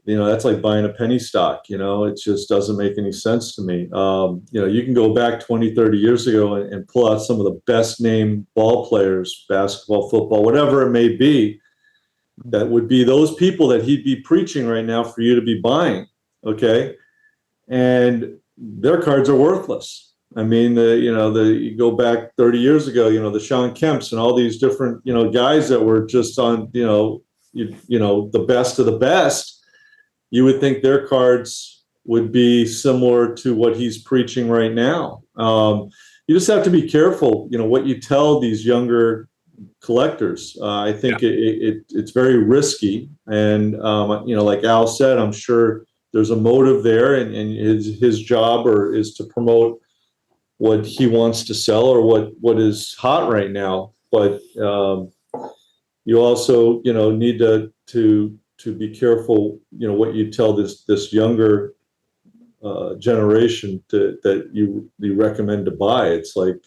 E: that's like buying a penny stock. It just doesn't make any sense to me. You can go back 20, 30 years ago and pull out some of the best named ball players, basketball, football, whatever it may be, that would be those people that he'd be preaching right now for you to be buying. Okay. And their cards are worthless. I mean, you go back 30 years ago, the Sean Kemps and all these different, guys that were just on, the best of the best. You would think their cards would be similar to what he's preaching right now. You just have to be careful, what you tell these younger collectors. I think it's very risky. And, like Al said, I'm sure there's a motive there, and his job is to promote what he wants to sell or what is hot right now. But you also, need to be careful, what you tell this younger generation that you recommend to buy. It's like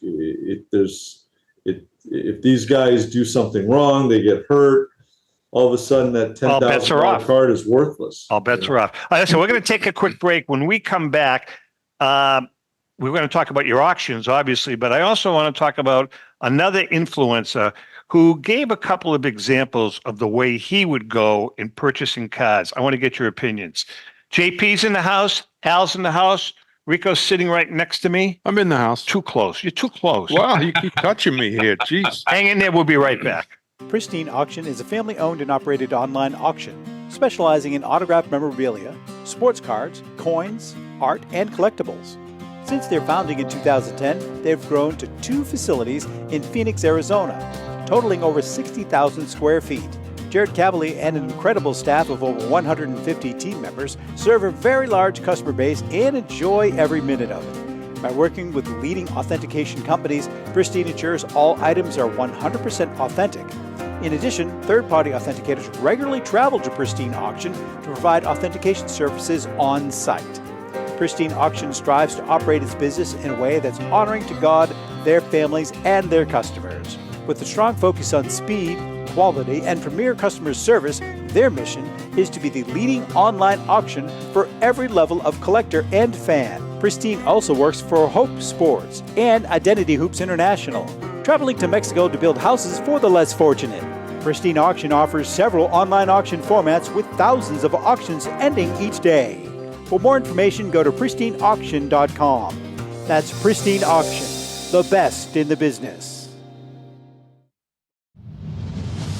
E: if these guys do something wrong, they get hurt, all of a sudden that $10,000 card is worthless.
C: All bets are off. So we're going to take a quick break. When we come back, we're going to talk about your auctions, obviously, but I also want to talk about another influencer who gave a couple of examples of the way he would go in purchasing cards. I want to get your opinions. JP's in the house. Al's in the house. Rico's sitting right next to me.
B: I'm in the house.
C: Too close. You're too close.
B: Wow, you keep touching me here. Jeez.
C: Hang in there. We'll be right back.
K: Pristine Auction is a family-owned and operated online auction specializing in autographed memorabilia, sports cards, coins, art, and collectibles. Since their founding in 2010, they've grown to 2 facilities in Phoenix, Arizona, totaling over 60,000 square feet. Jared Cavalier and an incredible staff of over 150 team members serve a very large customer base and enjoy every minute of it. By working with leading authentication companies, Pristine ensures all items are 100% authentic. In addition, third-party authenticators regularly travel to Pristine Auction to provide authentication services on site. Pristine Auction strives to operate its business in a way that's honoring to God, their families, and their customers. With a strong focus on speed, quality, and premier customer service, their mission is to be the leading online auction for every level of collector and fan. Pristine also works for Hope Sports and Identity Hoops International. traveling to Mexico to build houses for the less fortunate. Pristine Auction offers several online auction formats with thousands of auctions ending each day. For more information, go to pristineauction.com. That's Pristine Auction, the best in the business.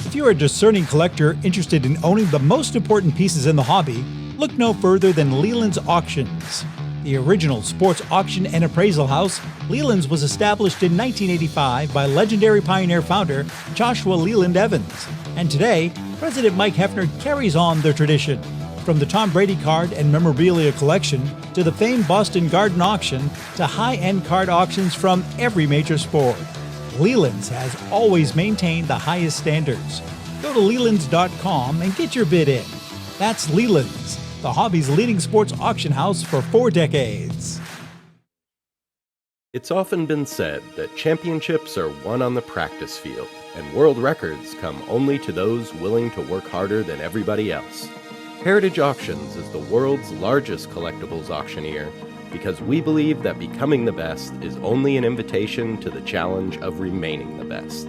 L: If you're a discerning collector interested in owning the most important pieces in the hobby, look no further than Leland's Auctions. The original sports auction and appraisal house, Leland's was established in 1985 by legendary Pioneer founder Joshua Leland Evans. And today, President Mike Hefner carries on their tradition. From the Tom Brady card and memorabilia collection to the famed Boston Garden auction to high-end card auctions from every major sport, Leland's has always maintained the highest standards. Go to Lelands.com and get your bid in. That's Leland's, the hobby's leading sports auction house for 4 decades.
M: It's often been said that championships are won on the practice field, and world records come only to those willing to work harder than everybody else. Heritage Auctions is the world's largest collectibles auctioneer because we believe that becoming the best is only an invitation to the challenge of remaining the best.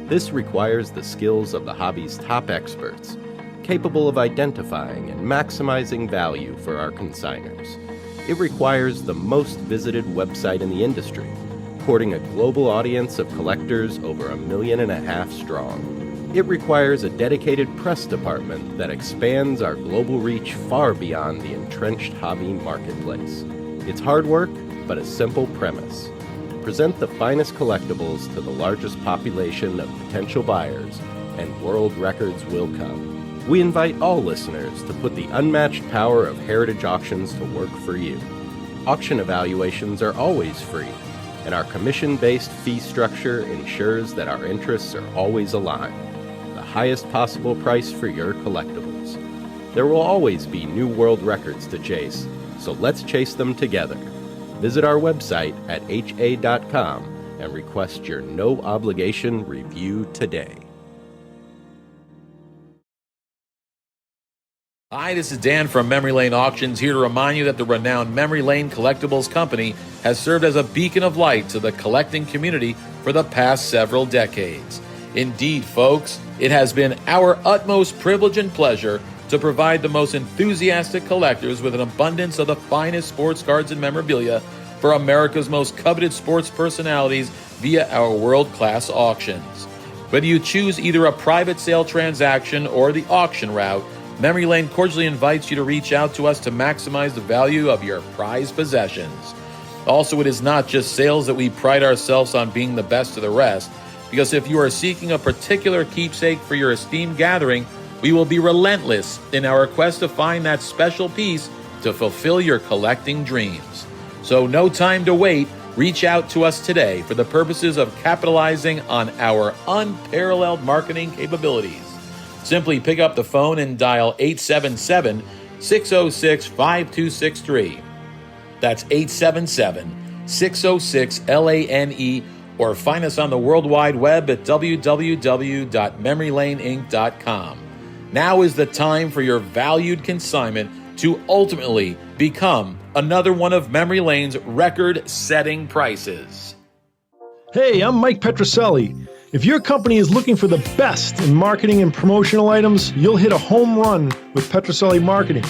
M: This requires the skills of the hobby's top experts, capable of identifying and maximizing value for our consigners. It requires the most visited website in the industry, courting a global audience of collectors over 1.5 million strong. It requires a dedicated press department that expands our global reach far beyond the entrenched hobby marketplace. It's hard work, but a simple premise. Present the finest collectibles to the largest population of potential buyers, and world records will come. We invite all listeners to put the unmatched power of Heritage Auctions to work for you. Auction evaluations are always free, and our commission-based fee structure ensures that our interests are always aligned. The highest possible price for your collectibles. There will always be new world records to chase, so let's chase them together. Visit our website at ha.com and request your no-obligation review today.
A: Hi, this is Dan from Memory Lane Auctions, here to remind you that the renowned Memory Lane Collectibles Company has served as a beacon of light to the collecting community for the past several decades. Indeed, folks, it has been our utmost privilege and pleasure to provide the most enthusiastic collectors with an abundance of the finest sports cards and memorabilia for America's most coveted sports personalities via our world-class auctions. Whether you choose either a private sale transaction or the auction route, Memory Lane cordially invites you to reach out to us to maximize the value of your prized possessions. Also, it is not just sales that we pride ourselves on being the best of the rest, because if you are seeking a particular keepsake for your esteemed gathering, we will be relentless in our quest to find that special piece to fulfill your collecting dreams. So no time to wait. Reach out to us today for the purposes of capitalizing on our unparalleled marketing capabilities. Simply pick up the phone and dial 877-606-5263. That's 877-606-LANE, or find us on the World Wide Web at www.memorylaneinc.com. Now is the time for your valued consignment to ultimately become another one of Memory Lane's record-setting prices.
N: Hey, I'm Mike Petroselli. If your company is looking for the best in marketing and promotional items, you'll hit a home run with Petroselli Marketing.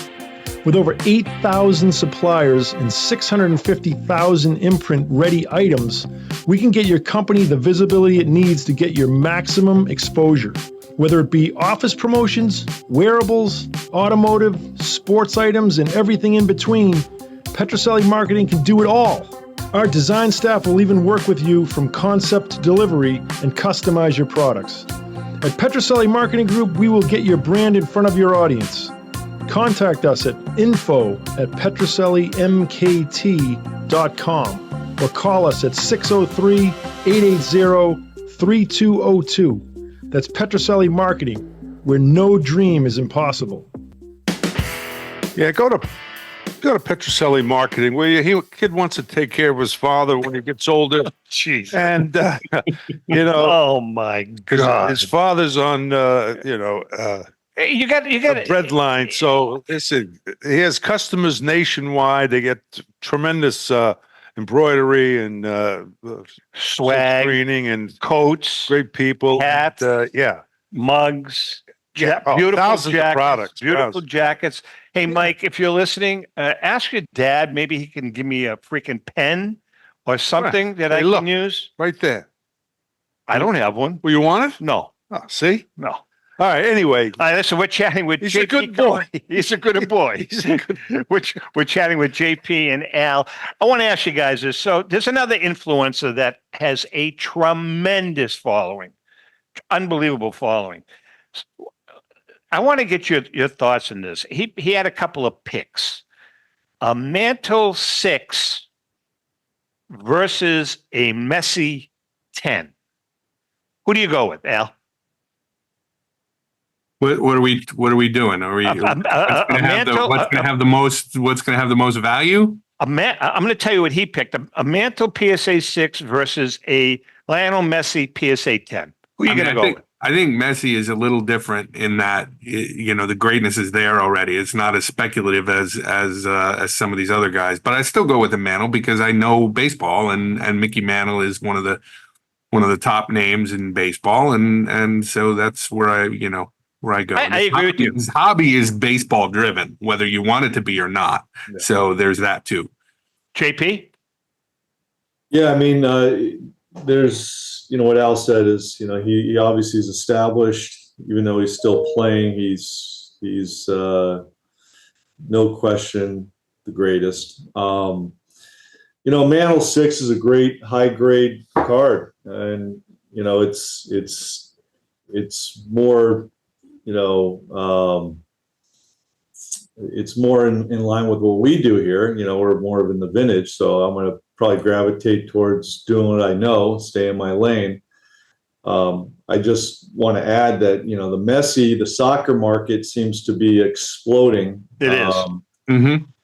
N: With over 8,000 suppliers and 650,000 imprint-ready items, we can get your company the visibility it needs to get your maximum exposure. Whether it be office promotions, wearables, automotive, sports items, and everything in between, Petroselli Marketing can do it all. Our design staff will even work with you from concept to delivery and customize your products. At Petroselli Marketing Group, we will get your brand in front of your audience. Contact us at info@petrosellimkt.com or call us at 603-880-3202. That's Petroselli Marketing, where no dream is impossible.
B: Yeah, go to Petroselli Marketing, where kid wants to take care of his father when he gets older.
C: Jeez.
B: And,
C: oh my God.
B: His father's on,
C: Hey, you got
B: a bread line. So listen, he has customers nationwide. They get tremendous embroidery and
C: Swag,
B: screening and
C: coats,
B: great people.
C: hats,
B: Yeah.
C: mugs,
B: Oh,
C: beautiful
B: thousands of
C: jackets,
B: products,
C: beautiful
B: thousands.
C: jackets. Hey, Mike, if you're listening, ask your dad. Maybe he can give me a freaking pen or something that I
B: look,
C: can use.
B: right there.
C: I don't have one.
B: Well, you want it?
C: No.
B: Oh, see?
C: No.
B: All right. Anyway,
C: listen, we're chatting with
B: he's
C: JP
B: a good boy.
C: He's a good boy. We're chatting with JP and Al. I want to ask you guys this. So there's another influencer that has a tremendous following, unbelievable following. I want to get your thoughts on this. He had a couple of picks. A Mantle 6 versus a Messi 10. Who do you go with, Al?
D: What are we doing? Are we what's going to have the most value?
C: I'm going to tell you what he picked. A Mantle PSA 6 versus a Lionel Messi PSA 10. Who are you going to go with?
D: I think Messi is a little different in that, the greatness is there already. It's not as speculative as some of these other guys, but I still go with the Mantle because I know baseball and Mickey Mantle is one of the top names in baseball. And so that's where I go.
C: I agree with you.
D: His hobby is baseball driven, whether you want it to be or not. Yeah. So there's that too.
C: JP?
E: Yeah, I mean, there's, what Al said is, he obviously is established, even though he's still playing, he's no question the greatest. Mantle 6 is a great high grade card, and it's more, it's more in line with what we do here. We're more of in the vintage, so I'm going to probably gravitate towards doing what I know, stay in my lane. I just want to add that, the Messi, the soccer market seems to be exploding.
C: It is.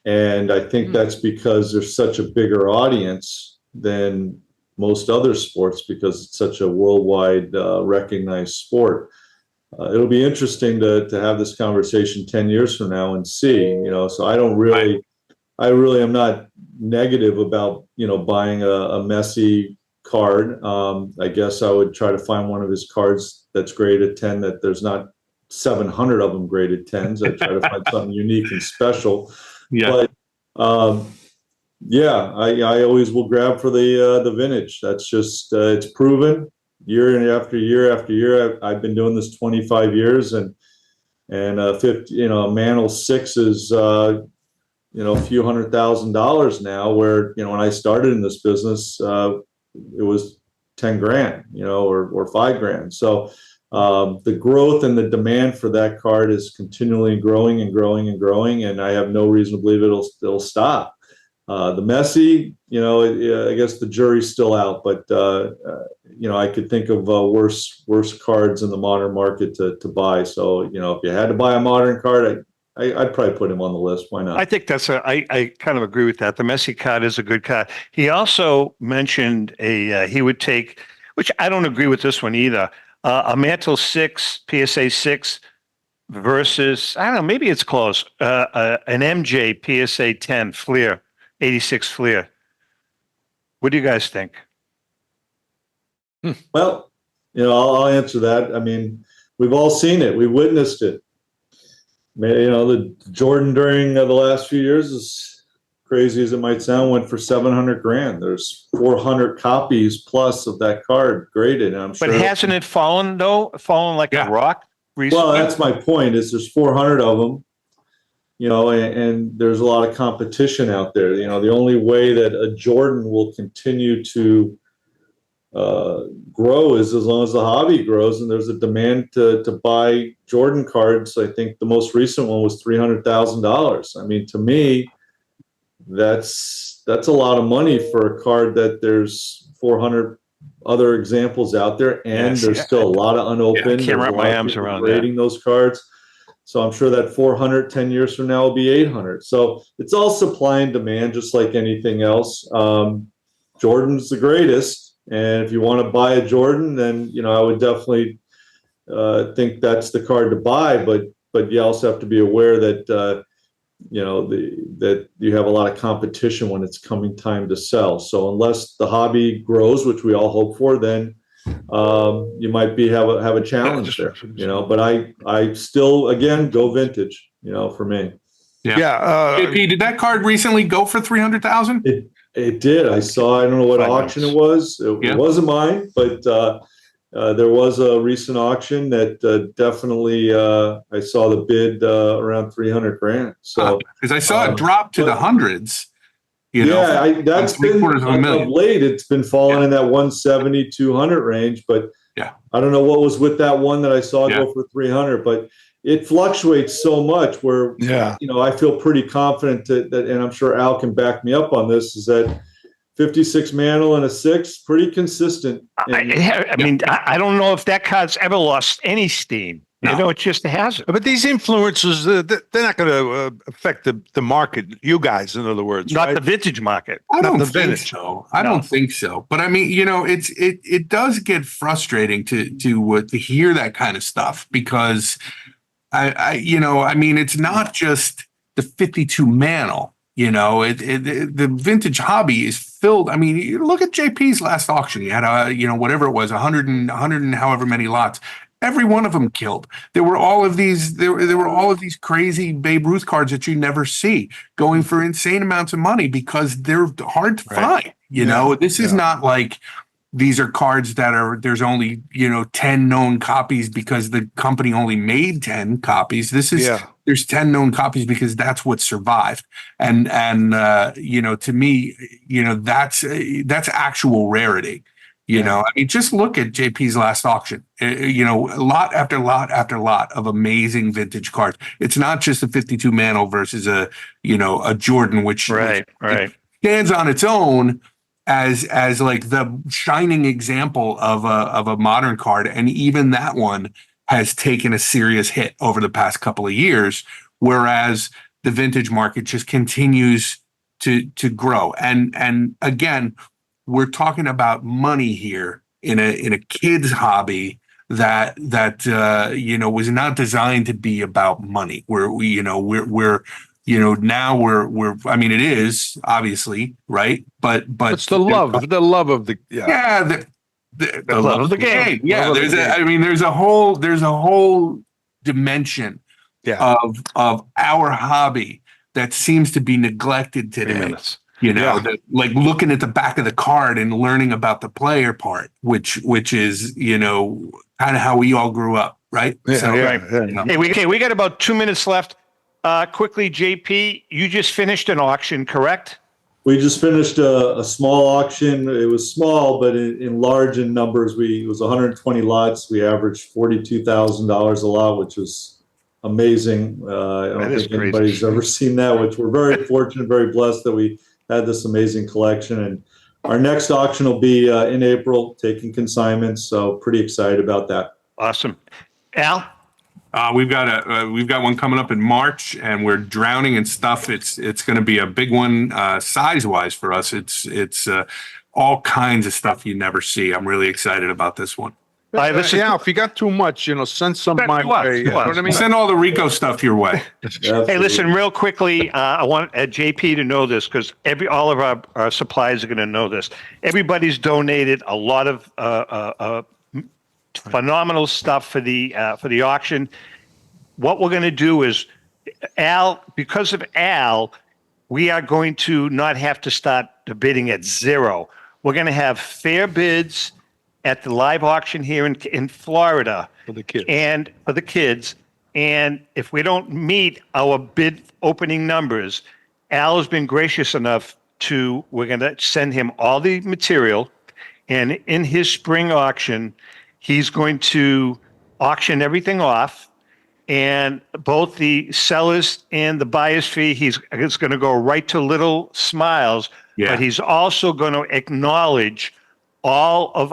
E: And I think that's because there's such a bigger audience than most other sports because it's such a worldwide recognized sport. It'll be interesting to have this conversation 10 years from now and see, so I really am not negative about, buying a Messi card. I guess I would try to find one of his cards that's graded 10, that there's not 700 of them graded 10s. I try to find something unique and special.
D: Yeah.
E: But I always will grab for the vintage. That's just, it's proven year after year after year. I've been doing this 25 years and 50, Mantle 6 is, a few $100,000 now, where, when I started in this business, it was 10 grand, or $5 grand. So the growth and the demand for that card is continually growing and growing and growing, and I have no reason to believe it'll stop. The Messi, I guess the jury's still out, but I could think of worse cards in the modern market to buy. So if you had to buy a modern card, I'd probably put him on the list. Why not?
C: I think I kind of agree with that. The Messi card is a good card. He also mentioned he would take, which I don't agree with this one either, a Mantle 6, PSA 6 versus, I don't know, maybe it's close, an MJ PSA 10 Fleer, 86 Fleer. What do you guys think?
E: Well, I'll answer that. I mean, we've all seen it. We witnessed it. The Jordan during the last few years, as crazy as it might sound, went for 700 grand. There's 400 copies plus of that card graded. And I'm sure.
C: But hasn't it fallen though? Fallen like a rock recently?
E: Well, that's my point. Is there's 400 of them, and there's a lot of competition out there. The only way that a Jordan will continue to grow is as long as the hobby grows, and there's a demand to buy Jordan cards. I think the most recent one was $300,000. I mean, to me, that's a lot of money for a card that there's 400 other examples out there, and there's still a lot of unopened.
C: I can't wrap my arms around
E: grading those cards. So I'm sure that 400 10 years from now will be 800. So it's all supply and demand, just like anything else. Jordan's the greatest. And if you want to buy a Jordan, then, I would definitely think that's the card to buy. But you also have to be aware that, that you have a lot of competition when it's coming time to sell. So unless the hobby grows, which we all hope for, then you might have a challenge there. But I still, again, go vintage. For me.
D: Yeah. JP, did that card recently go for 300,000?
E: It did. I don't know what auction it was. It wasn't mine, but there was a recent auction that definitely I saw the bid around 300 grand. So
D: because I saw it drop to the hundreds.
E: That's been of late. It's been falling in that 170, 200 range. But I don't know what was with that one that I saw go for 300. But it fluctuates so much where, I feel pretty confident that, and I'm sure Al can back me up on this, is that 56 Mantle and a 6, pretty consistent.
C: I mean, I don't know if that card's ever lost any steam. No. It just hasn't.
B: But these influencers, they're not going to affect the market, you guys, in other words.
C: Not the vintage market.
D: I don't think so. I don't think so. But I mean, it does get frustrating to hear that kind of stuff because I mean, it's not just the 52 Mantle. The vintage hobby is filled. I mean, you look at JP's last auction. He had whatever it was, 100 and however many lots. Every one of them killed. There were all of these. There were all of these crazy Babe Ruth cards that you never see going for insane amounts of money because they're hard to find. This is not like these are cards that there's only 10 known copies because the company only made 10 copies. This is there's 10 known copies because that's what survived. And to me, that's actual rarity. I mean, just look at JP's last auction. Lot after lot after lot of amazing vintage cards. It's not just a 52 Mantle versus a Jordan, which stands on its own as like the shining example of a modern card, and even that one has taken a serious hit over the past couple of years, whereas the vintage market just continues to grow. And again, we're talking about money here in a kid's hobby that was not designed to be about money. I mean, it is obviously right, but
B: it's the love of the love of the
D: game. Yeah, there's a whole dimension of our hobby that seems to be neglected today. Like looking at the back of the card and learning about the player part, which is kind of how we all grew up, right?
C: Hey, we got about 2 minutes left. Quickly, JP, you just finished an auction, correct?
E: We just finished a small auction. It was small, but in large in numbers. It was 120 lots. We averaged $42,000 a lot, which was amazing. I don't think anybody's ever seen that, which we're very fortunate, very blessed that we had this amazing collection. And our next auction will be in April, taking consignments. So pretty excited about that.
C: Awesome. Al?
D: We've got one coming up in March, and we're drowning in stuff. It's going to be a big one size wise for us. It's all kinds of stuff you never see. I'm really excited about this one.
B: If you got too much, send some my way. You know what I mean?
D: Send all the Rico stuff your way.
C: Hey, listen, real quickly, I want JP to know this because all of our suppliers are going to know this. Everybody's donated a lot of phenomenal stuff for the auction. What we're going to do is, because of Al, we are going to not have to start the bidding at zero. We're going to have fair bids at the live auction here in Florida
B: for the kids.
C: And if we don't meet our bid opening numbers, Al has been gracious enough we're going to send him all the material, and in his spring auction, he's going to auction everything off, and both the sellers and the buyer's fee, it's going to go right to Little Smiles, but he's also going to acknowledge all of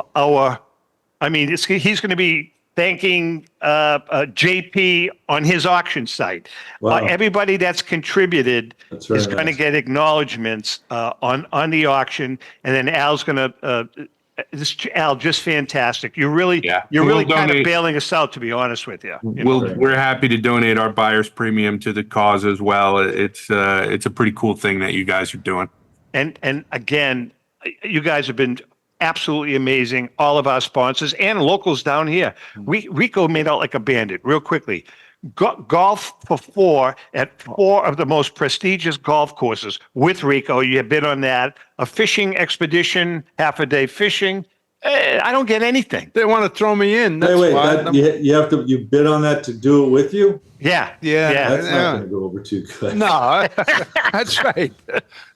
C: he's going to be thanking JP on his auction site.
E: Wow.
C: Everybody that's contributed is going to get acknowledgments on the auction, and then Al's going to Al, just fantastic. You're really kind of bailing us out, to be honest with you.
D: We're happy to donate our buyer's premium to the cause as well. It's a pretty cool thing that you guys are doing.
C: And again, you guys have been absolutely amazing. All of our sponsors and locals down here. Rico made out like a bandit real quickly. Golf for 4 at 4 of the most prestigious golf courses with Rico. You have been on that. A fishing expedition, half a day fishing. I don't get anything.
B: They want to throw me in. That's
E: Wait,
B: why.
E: you bid on that to do it with you?
C: Yeah.
E: That's not going to go over too good.
B: No, that's right.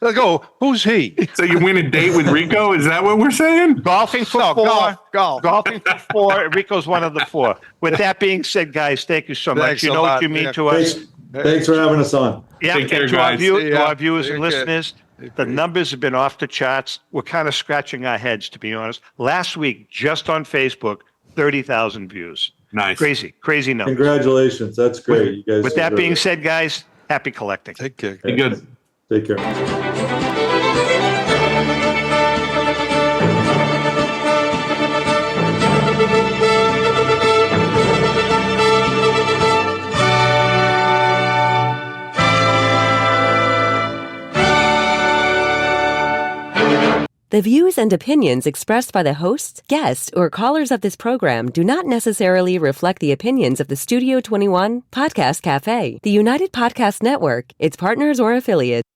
B: They'll go, who's he?
D: So you win a date with Rico? Is that what we're saying?
C: Golfing for 4. Golfing for 4. Rico's one of the 4. With that being said, guys, thank you so much.
B: Thanks
C: you know what you mean to us.
E: Thanks for having us on.
C: Yeah,
D: Take care,
C: and to our,
D: guys.
C: to our viewers and listeners, the numbers have been off the charts. We're kind of scratching our heads, to be honest. Last week, just on Facebook, 30,000 views.
D: Nice.
C: Crazy numbers.
E: Congratulations. That's great. You guys.
C: With that
E: deserve
C: being
E: it.
C: said, guys, happy collecting.
B: Take care.
D: Be good.
E: Take care.
O: The views and opinions expressed by the hosts, guests, or callers of this program do not necessarily reflect the opinions of the Studio 21 Podcast Cafe, the United Podcast Network, its partners, or affiliates.